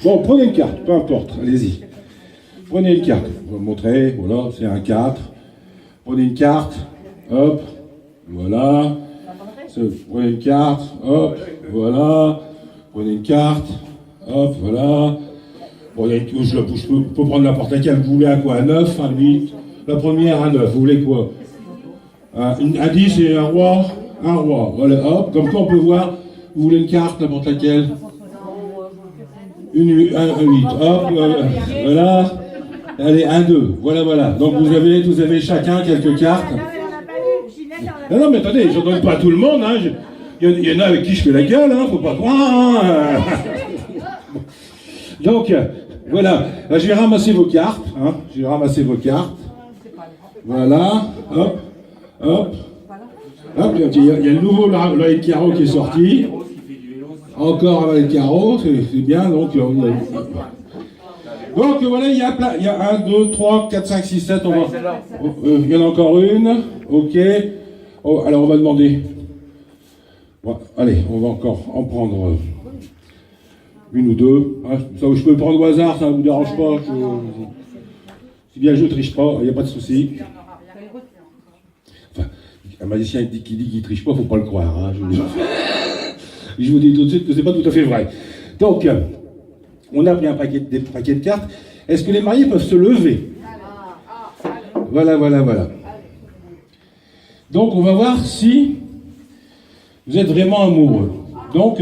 Bon, prenez une carte, peu importe, allez-y. Prenez une carte, je vais vous montrer, voilà, c'est un 4. Prenez une carte, hop, voilà. Prenez une carte, hop, voilà. Prenez une carte, hop, voilà. Prenez une, je peux prendre n'importe laquelle, vous voulez un quoi? Un 9, un 8. La première, un 9, vous voulez quoi? Un 10 et un roi? Un roi, voilà, hop, comme quoi on peut voir, vous voulez une carte, n'importe laquelle? Un 8, hop, voilà. Allez, un 2, voilà. Donc vous avez chacun quelques cartes. Non, mais attendez, je ne donne pas à tout le monde, hein. Il y en a avec qui je fais la gueule, hein, faut pas croire. Hein. Donc, voilà, je vais ramasser vos cartes, hein. Voilà, hop. Il y a le nouveau valet de carreau qui est sorti. Encore un valet de carreau, c'est bien, donc voilà, il y a 1, 2, 3, 4, 5, 6, 7, il y en a encore une, ok. Oh, alors on va demander, bon, allez, on va encore en prendre une ou deux, hein. Ça, je peux le prendre au hasard, ça ne vous dérange pas, si bien je ne triche pas, il n'y a pas de souci. Enfin, un magicien qui dit qu'il ne triche pas, il ne faut pas le croire, hein. Je vous dis tout de suite que ce n'est pas tout à fait vrai. Donc, on a pris des paquets de cartes. Est-ce que les mariés peuvent se lever? Voilà. Donc, on va voir si vous êtes vraiment amoureux. Donc,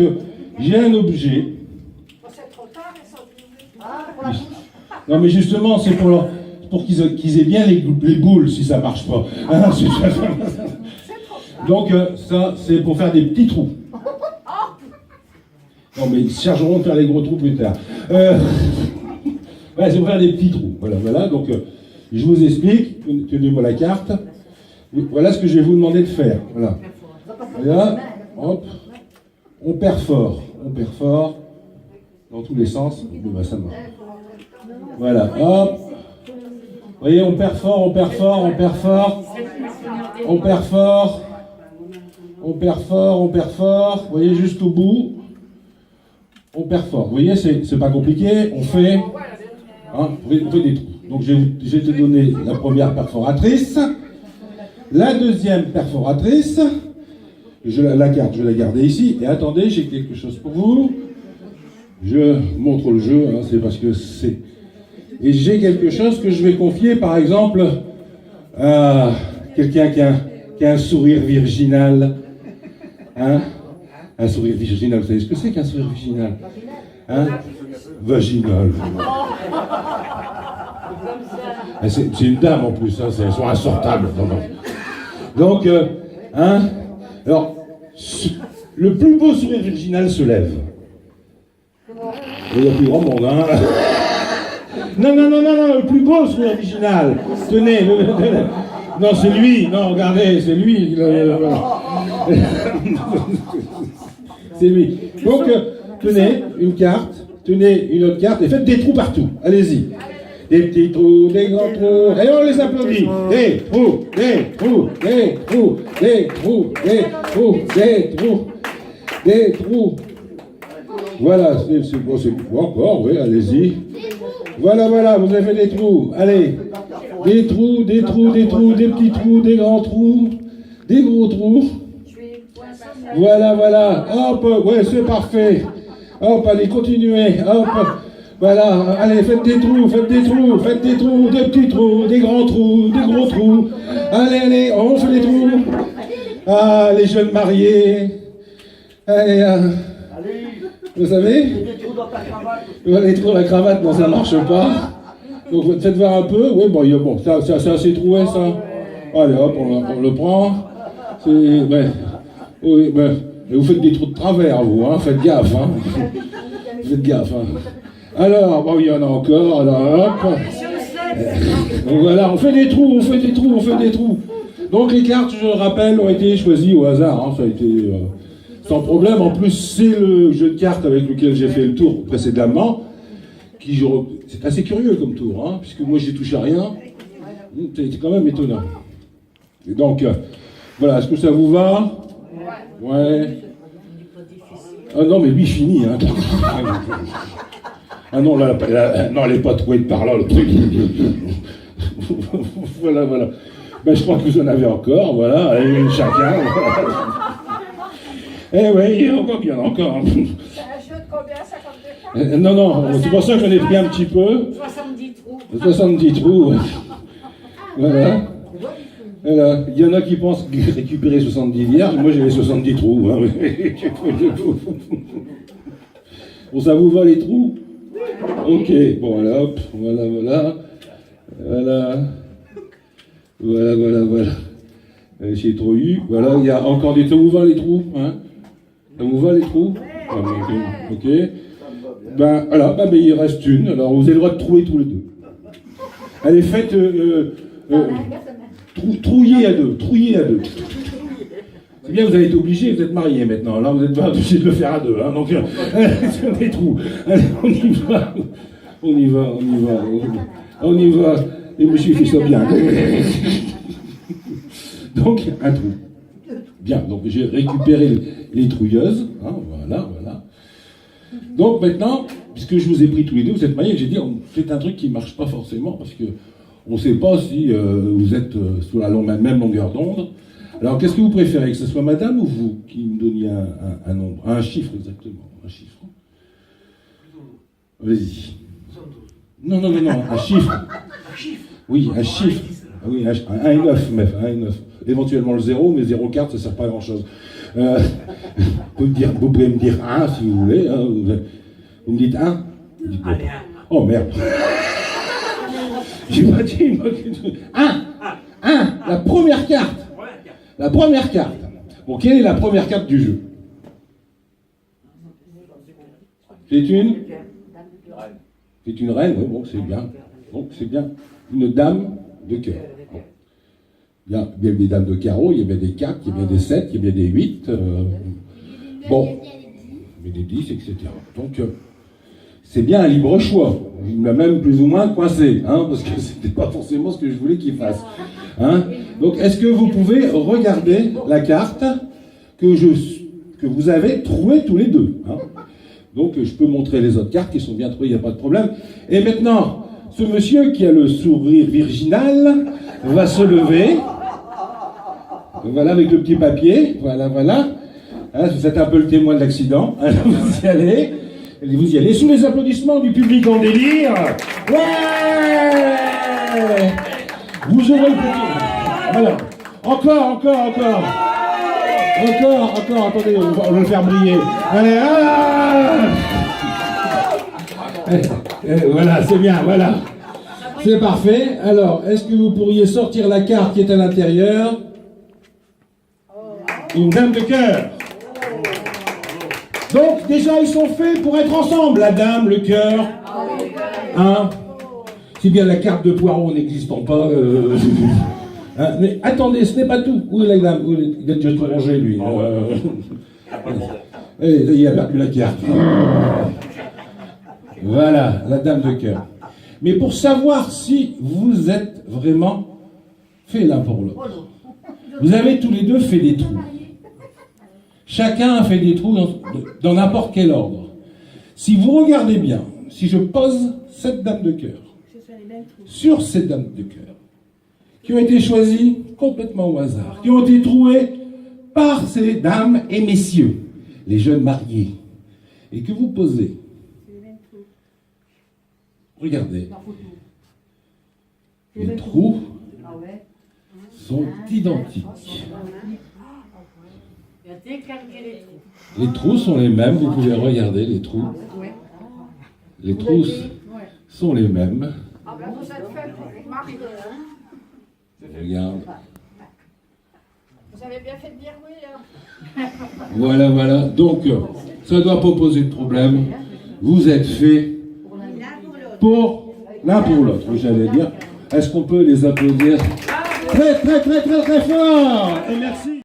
j'ai un objet. Non, mais justement, c'est pour qu'ils aient bien les boules, si ça ne marche pas. Donc, ça, c'est pour faire des petits trous. Non, mais ils chargeront de faire les gros trous plus tard. Ouais, c'est pour faire des petits trous. Voilà. Donc, je vous explique. Tenez-moi la carte. Voilà ce que je vais vous demander de faire. Voilà. Là, hop. On perfore. Dans tous les sens. Bon, bah, ça marche. Voilà, hop. Vous voyez, on perfore. Vous voyez, jusqu'au bout. On perfore. Vous voyez, c'est pas compliqué. On fait des trous. Donc, je vais te donner la première perforatrice. La deuxième perforatrice. La carte, je vais la garder ici. Et attendez, j'ai quelque chose pour vous. Je montre le jeu, hein, c'est parce que c'est... Et j'ai quelque chose que je vais confier, par exemple, à quelqu'un qui a un sourire virginal. Hein? Un sourire virginal, vous savez ce que c'est qu'un sourire virginal? Hein? Vaginal. C'est une dame en plus, hein, elles sont insortables. Donc, alors, le plus beau sourire virginal se lève. Il y a plus grand monde, hein. Non, le plus beau sourire virginal. Tenez, non, c'est lui, non, regardez, c'est lui. C'est lui. Donc, tenez une carte, tenez une autre carte et faites des trous partout. Allez-y. Des petits trous, des grands trous. Et on les applaudit. Des trous, des trous, des trous, des trous, des trous, des trous, des trous. Voilà, c'est bon, encore, oui, allez-y. Voilà, vous avez fait des trous. Allez. Des trous, des petits trous, des grands trous, des gros trous. Voilà. Hop, ouais, c'est parfait. Hop, allez, continuez. Hop, voilà. Allez, faites des trous, des petits trous, des grands trous, des gros trous. Allez, on fait des trous. Ah, les jeunes mariés. Allez, vous savez, les trous dans la cravate, non, ça marche pas. Donc, faites voir un peu. Oui, bon, ça c'est assez troué, ça. Allez, hop, on le prend. Oui, vous faites des trous de travers, vous, hein. Faites gaffe, hein. Alors, bon, il y en a encore, alors, hop. Donc voilà, on fait des trous. Donc, les cartes, je le rappelle, ont été choisies au hasard, hein. Ça a été... sans problème. En plus, c'est le jeu de cartes avec lequel j'ai fait le tour précédemment. C'est assez curieux comme tour, hein, puisque moi, j'ai touché à rien. C'est quand même étonnant. Et donc, voilà, est-ce que ça vous va? Ouais. Ah non, mais lui, fini. Hein. Ah non, là, non, elle n'est pas trouée par là, le truc. Voilà, voilà. Ben, je crois que vous en avez encore, voilà, allez, chacun. Eh oui, il y en a encore, il y en a encore. C'est un jeu de combien? 52 cartes? Non, non, c'est pour ça que j'en ai pris un petit peu. 70 trous. 70 trous. Voilà. Voilà. Il y en a qui pensent récupérer 70 vierges, moi j'ai les 70 trous. Hein. Bon, ça vous va les trous? Ok, bon, voilà, hop, voilà, voilà. Voilà. Voilà, voilà, voilà. J'ai trop eu. Voilà, il y a encore des trous. Ça vous va les trous, hein? Ça vous va les trous? Ok. Ben, voilà, ben, il reste une. Alors, vous avez le droit de trouver tous les deux. Allez, faites... trouillez à deux. Trouillez à deux. C'est bien, vous avez été obligés, vous êtes mariés maintenant. Là, vous n'êtes pas obligés de le faire à deux. Hein, donc, sur des trous. Allez, on y va. On y va, on y va. On y va. Et monsieur fait ça bien. Donc, un trou. Bien, donc j'ai récupéré les trouilleuses. Hein, voilà, voilà. Donc maintenant, puisque je vous ai pris tous les deux, vous êtes mariés, j'ai dit, c'est un truc qui ne marche pas forcément, parce que on ne sait pas si vous êtes sous la même longueur d'onde. Alors, qu'est-ce que vous préférez, que ce soit madame ou vous qui me donniez un nombre, un chiffre exactement, un chiffre. Allez-y. Non, non, non, non, un chiffre. Oui, un chiffre. Oui, 1 et 9, même, 1 et 9. Éventuellement le 0, mais 0 carte, ça ne sert pas à grand-chose. Vous pouvez me dire 1 si vous voulez. Hein, vous me dites 1 Oh merde. J'ai pas dit 1, la première carte. La première carte. Bon, quelle est la première carte du jeu? C'est une reine, oui, bon, c'est bien. Bon, c'est bien. Une dame de cœur. Bon. Il y a bien des dames de carreau, il y a bien des 4, il y a bien des 7, il y a bien des 8. Bon, il y a des 10, etc. Donc, c'est bien un libre choix. Il m'a même plus ou moins coincé, hein, parce que c'était pas forcément ce que je voulais qu'il fasse. Hein. Donc, est-ce que vous pouvez regarder la carte que vous avez trouvée tous les deux, hein. Donc, je peux montrer les autres cartes qui sont bien trouvées, il n'y a pas de problème. Et maintenant, ce monsieur qui a le sourire virginal va se lever. Voilà, avec le petit papier. Voilà, voilà. Hein, vous êtes un peu le témoin de l'accident. Alors, vous y allez. Vous y allez sous les applaudissements du public en délire. Ouais! Vous aurez le petit. Voilà. Encore. Encore, attendez, on va le faire briller. Allez, voilà, c'est bien, voilà. C'est parfait. Alors, est-ce que vous pourriez sortir la carte qui est à l'intérieur? Une dame de cœur. Donc, déjà, ils sont faits pour être ensemble, la dame, le cœur. Hein? Si bien la carte de poireau n'existant pas. Hein, mais attendez, ce n'est pas tout. Où est la dame? Il a déjà tout rangé, lui. Il a perdu la carte. Voilà, la dame de cœur. Mais pour savoir si vous êtes vraiment faits l'un pour l'autre, vous avez tous les deux fait des trous. Chacun a fait des trous dans n'importe quel ordre. Si vous regardez bien, si je pose cette dame de cœur sur cette dame de cœur, qui ont été choisies complètement au hasard, qui ont été trouées par ces dames et messieurs, les jeunes mariés, et que vous posez, regardez, les trous sont identiques. Les trous sont les mêmes, vous pouvez regarder les trous. Les trous sont les mêmes. Regarde. Vous avez bien fait de dire oui. Voilà, voilà. Donc, ça ne doit pas poser de problème. Vous êtes faits pour l'un pour l'autre, j'allais dire. Est-ce qu'on peut les applaudir très fort? Et merci.